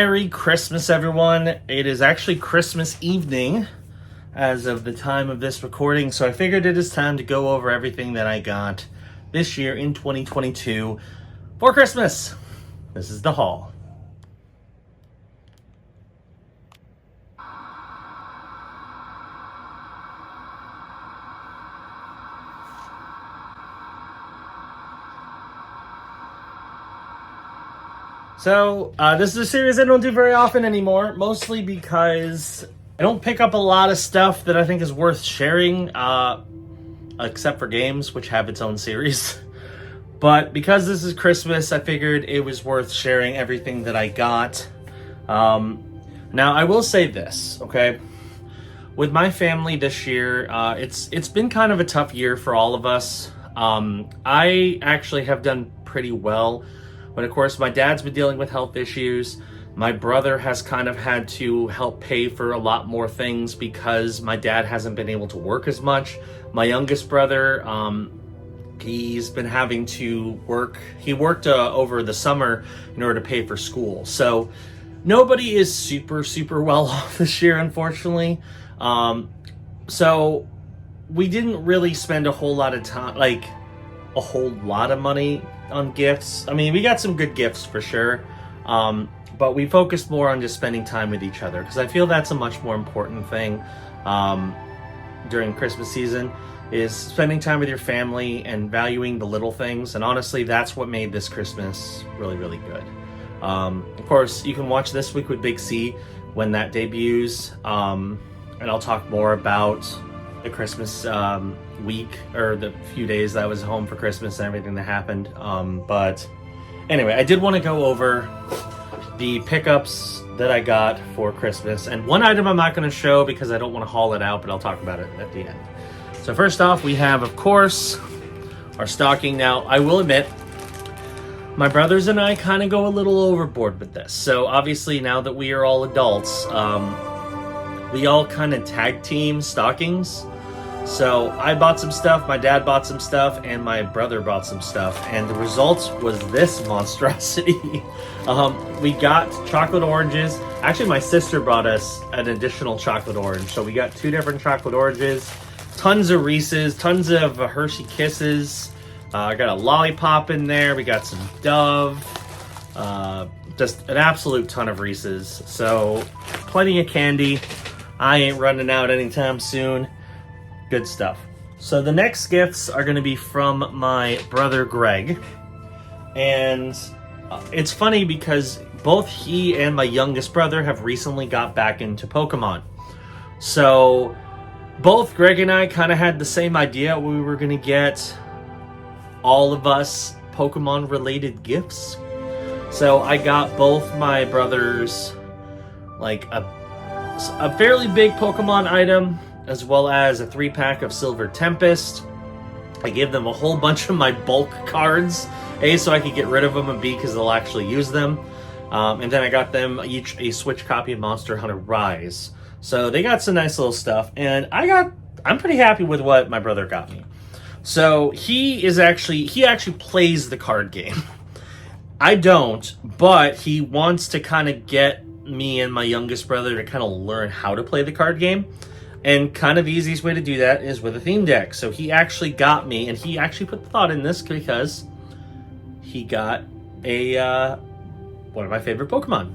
Merry Christmas, everyone. It is actually Christmas evening as of the time of this recording, so I figured it is time to go over everything that I got this year in 2022 for Christmas. This is the haul. So, this is a series I don't do very often anymore, mostly because I don't pick up a lot of stuff that I think is worth sharing, except for games, which have its own series. But because this is Christmas, I figured it was worth sharing everything that I got. Now, I will say this, okay? With my family this year, it's been kind of a tough year for all of us. I actually have done pretty well. But of course, my dad's been dealing with health issues. My brother has kind of had to help pay for a lot more things because my dad hasn't been able to work as much. My youngest brother, he's been having to work. He worked over the summer in order to pay for school. So nobody is super well off this year, unfortunately. So we didn't really spend a whole lot of time, like a whole lot of money on gifts. I mean, we got some good gifts for sure, but we focused more on just spending time with each other because I feel that's a much more important thing during Christmas season, is spending time with your family and valuing the little things. And honestly, that's what made this Christmas really good. Of course, you can watch This Week with Big C when that debuts, and I'll talk more about the Christmas week, or the few days that I was home for Christmas and everything that happened. But anyway, I did want to go over the pickups that I got for Christmas. And one item I'm not going to show because I don't want to haul it out, but I'll talk about it at the end. So first off, we have, of course, our stocking. Now, I will admit, my brothers and I kind of go a little overboard with this. So obviously, now that we are all adults, we all kind of tag team stockings. So I bought some stuff, my dad bought some stuff, and my brother bought some stuff. And the result was this monstrosity. We got chocolate oranges. Actually, my sister brought us an additional chocolate orange. So we got 2 different chocolate oranges, tons of Reese's, tons of Hershey Kisses. I got a lollipop in there. We got some Dove. Just an absolute ton of Reese's. So plenty of candy. I ain't running out anytime soon. Good stuff. So the next gifts are going to be from my brother Greg. And it's funny because both he and my youngest brother have recently got back into Pokemon. So both Greg and I kind of had the same idea. We were going to get all of us Pokemon related gifts. So I got both my brothers like a fairly big Pokemon item, as well as a 3-pack of Silver Tempest. I gave them a whole bunch of my bulk cards, A, so I could get rid of them, and B, because they'll actually use them. And then I got them each a Switch copy of Monster Hunter Rise. So they got some nice little stuff, and I'm pretty happy with what my brother got me. So he actually plays the card game. I don't, but he wants to kind of get me and my youngest brother to kind of learn how to play the card game. And kind of the easiest way to do that is with a theme deck. So he actually got me, and he actually put the thought in this because he got one of my favorite Pokemon.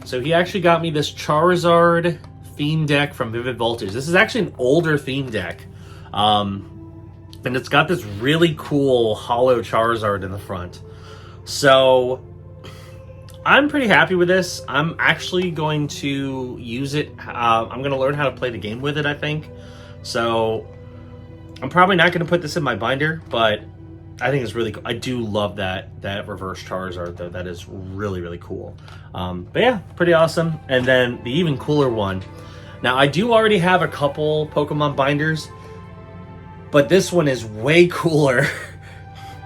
So he actually got me this Charizard theme deck from Vivid Voltage. This is actually an older theme deck. And it's got this really cool hollow Charizard in the front. So I'm pretty happy with this. I'm actually going to use it. I'm going to learn how to play the game with it, I think. So I'm probably not going to put this in my binder, but I think it's really cool. I do love that reverse Charizard, though. That is really cool. But yeah, pretty awesome. And then the even cooler one. Now, I do already have a couple Pokemon binders, but this one is way cooler.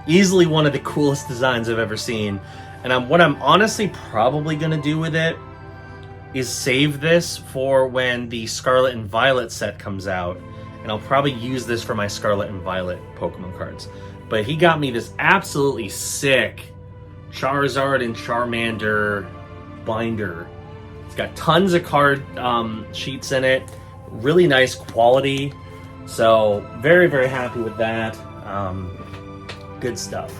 Easily one of the coolest designs I've ever seen. And what I'm honestly probably going to do with it is save this for when the Scarlet and Violet set comes out. And I'll probably use this for my Scarlet and Violet Pokemon cards. But he got me this absolutely sick Charizard and Charmander binder. It's got tons of card sheets in it, really nice quality. So very, very happy with that. Good stuff.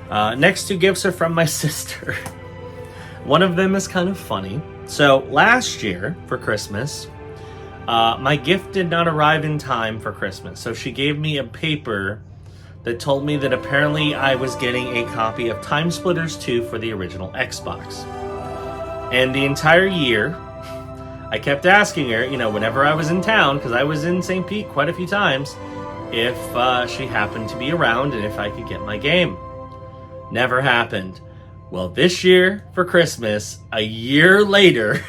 Next two gifts are from my sister. One of them is kind of funny. So last year for Christmas, my gift did not arrive in time for Christmas. So she gave me a paper that told me that apparently I was getting a copy of Time Splitters 2 for the original Xbox. And the entire year, I kept asking her, you know, whenever I was in town, because I was in St. Pete quite a few times, if she happened to be around and if I could get my game. Never happened. Well, this year for Christmas, a year later,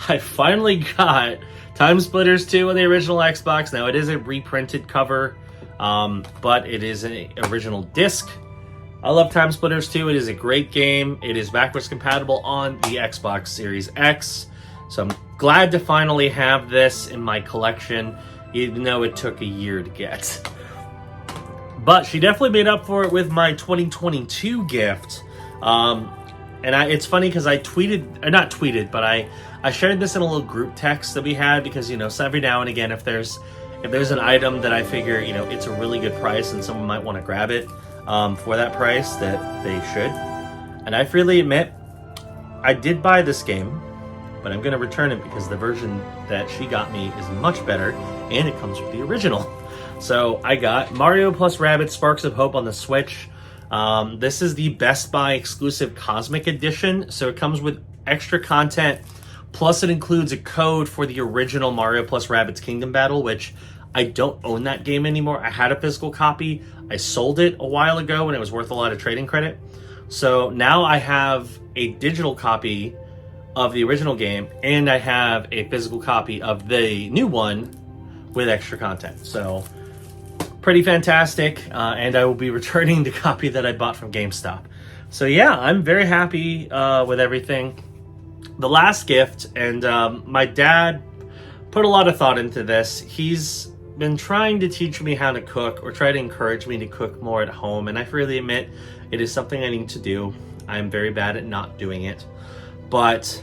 I finally got Time Splitters 2 on the original Xbox. Now, it is a reprinted cover, but it is an original disc. I love Time Splitters 2. It is a great game. It is backwards compatible on the Xbox Series X. So I'm glad to finally have this in my collection, even though it took a year to get. But she definitely made up for it with my 2022 gift. It's funny because I shared this in a little group text that we had because, you know, so every now and again, if there's an item that I figure, you know, it's a really good price and someone might want to grab it for that price, that they should. And I freely admit, I did buy this game, but I'm going to return it because the version that she got me is much better and it comes with the original. So I got Mario plus Rabbids Sparks of Hope on the Switch. This is the Best Buy exclusive Cosmic Edition, so it comes with extra content, plus it includes a code for the original Mario plus Rabbids Kingdom Battle, which I don't own that game anymore. I had a physical copy. I sold it a while ago and it was worth a lot of trading credit. So now I have a digital copy of the original game and I have a physical copy of the new one with extra content. So pretty fantastic, and I will be returning the copy that I bought from GameStop. So yeah, I'm very happy with everything. The last gift, and my dad put a lot of thought into this. He's been trying to teach me how to cook, or try to encourage me to cook more at home, and I freely admit it is something I need to do. I'm very bad at not doing it. But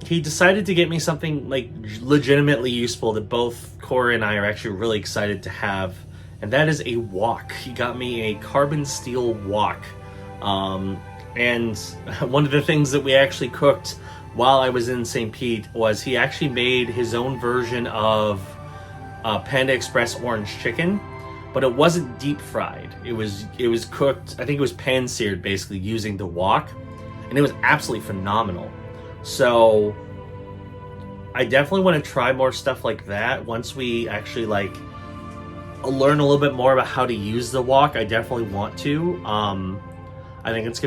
he decided to get me something like legitimately useful that both Corey and I are actually really excited to have, and that is a wok. He got me a carbon steel wok, and one of the things that we actually cooked while I was in St. Pete was he actually made his own version of Panda Express orange chicken, but it wasn't deep fried. It was cooked, I think it was pan seared, basically using the wok, and it was absolutely phenomenal. So I definitely want to try more stuff like that once we actually learn a little bit more about how to use the wok. I definitely want to. I think it's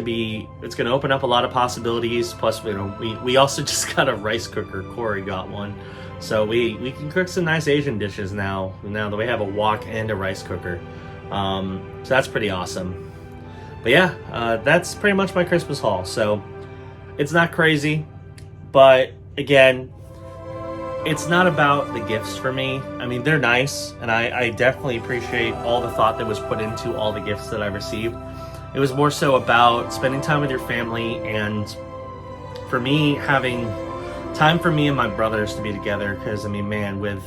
gonna open up a lot of possibilities. Plus, you know, we also just got a rice cooker. Corey got one, so we can cook some nice Asian dishes now that we have a wok and a rice cooker. So that's pretty awesome. But yeah, that's pretty much my Christmas haul. So it's not crazy. But again, it's not about the gifts for me. I mean, they're nice, and I definitely appreciate all the thought that was put into all the gifts that I received. It was more so about spending time with your family, and for me, having time for me and my brothers to be together. Because, I mean, man, with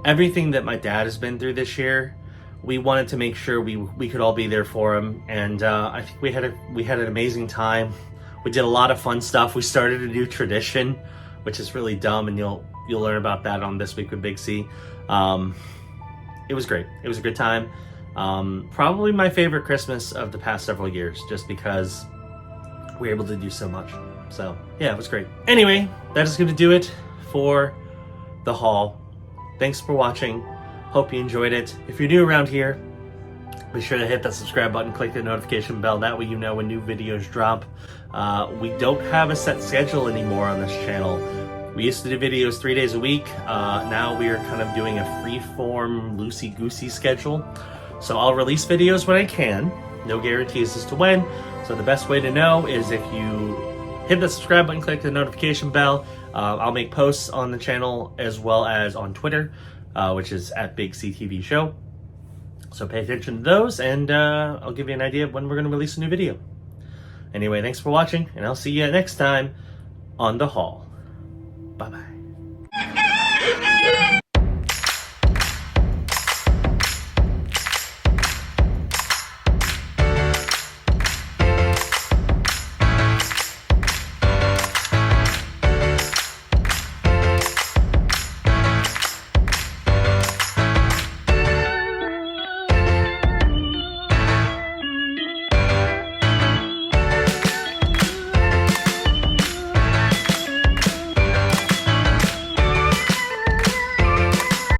everything that my dad has been through this year, we wanted to make sure we could all be there for him. And I think we had an amazing time. We did a lot of fun stuff. We started a new tradition, which is really dumb, and you'll learn about that on This Week with Big C. It was great. It was a good time. Probably my favorite Christmas of the past several years, just because we were able to do so much. So yeah, it was great. Anyway, that is going to do it for the haul. Thanks for watching. Hope you enjoyed it. If you're new around here, be sure to hit that subscribe button, click the notification bell. That way you know when new videos drop. We don't have a set schedule anymore on this channel. We used to do videos 3 days a week. Now we are kind of doing a free-form, loosey-goosey schedule. So I'll release videos when I can. No guarantees as to when. So the best way to know is if you hit the subscribe button, click the notification bell. I'll make posts on the channel as well as on Twitter, which is at BigCTV Show. So pay attention to those, and I'll give you an idea of when we're going to release a new video. Anyway, thanks for watching, and I'll see you next time on The Haul. Bye-bye.